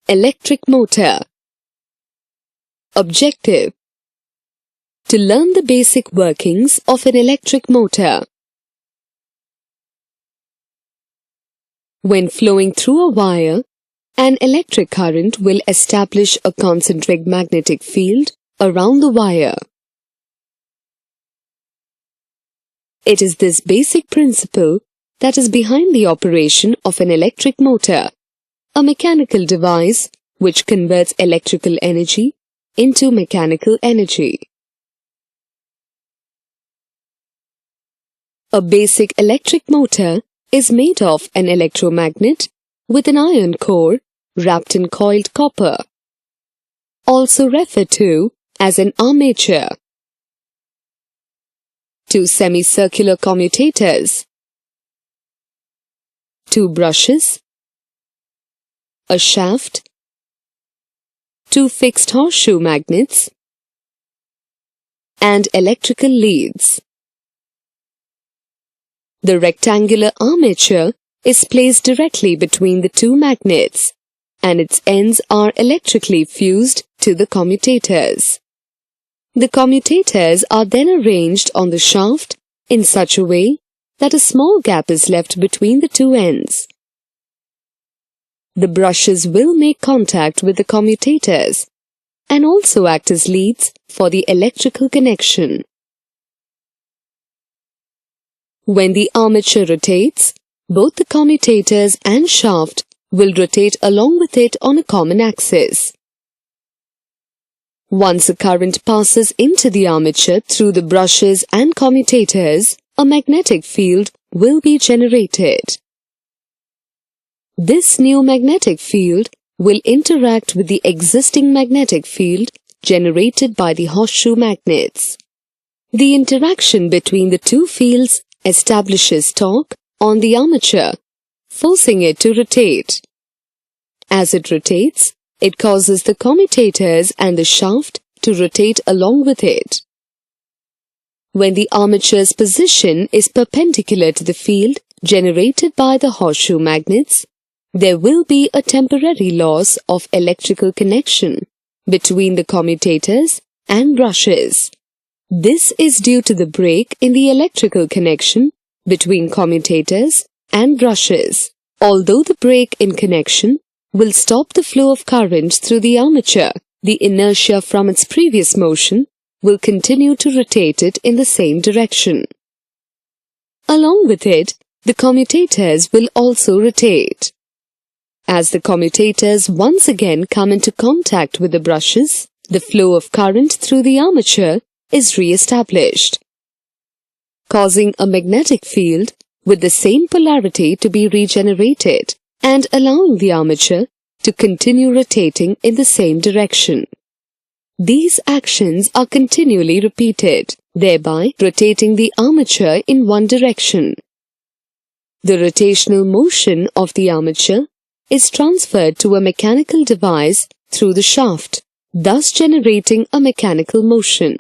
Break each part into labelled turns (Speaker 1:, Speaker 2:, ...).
Speaker 1: Electric motor. Objective: to learn the basic workings of an electric motor. When flowing through a wire, an electric current will establish a concentric magnetic field around the wire. It is this basic principle that is behind the operation of an electric motor, a mechanical device which converts electrical energy into mechanical energy. A basic electric motor is made of an electromagnet with an iron core wrapped in coiled copper, also referred to as an armature. Two semicircular commutators, two brushes, a shaft, two fixed horseshoe magnets, and electrical leads. The rectangular armature is placed directly between the two magnets, and its ends are electrically fused to the commutators. The commutators are then arranged on the shaft in such a way that a small gap is left between the two ends. The brushes will make contact with the commutators and also act as leads for the electrical connection. When the armature rotates, both the commutators and shaft will rotate along with it on a common axis. Once a current passes into the armature through the brushes and commutators, a magnetic field will be generated. This new magnetic field will interact with the existing magnetic field generated by the horseshoe magnets. The interaction between the two fields establishes torque on the armature, forcing it to rotate. As it rotates, it causes the commutators and the shaft to rotate along with it. When the armature's position is perpendicular to the field generated by the horseshoe magnets, there will be a temporary loss of electrical connection between the commutators and brushes. This is due to the break in the electrical connection between commutators and brushes. Although the break in connection will stop the flow of current through the armature, the inertia from its previous motion will continue to rotate it in the same direction. Along with it, the commutators will also rotate. As the commutators once again come into contact with the brushes, the flow of current through the armature is re-established, causing a magnetic field with the same polarity to be regenerated and allowing the armature to continue rotating in the same direction. These actions are continually repeated, thereby rotating the armature in one direction. The rotational motion of the armature is transferred to a mechanical device through the shaft, thus generating a mechanical motion.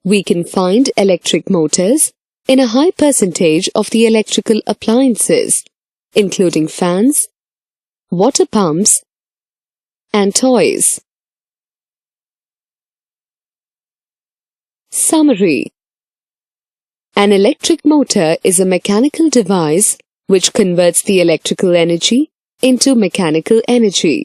Speaker 1: We can find electric motors in a high percentage of the electrical appliances, including fans, water pumps, and toys. Summary: an electric motor is a mechanical device which converts the electrical energy into mechanical energy.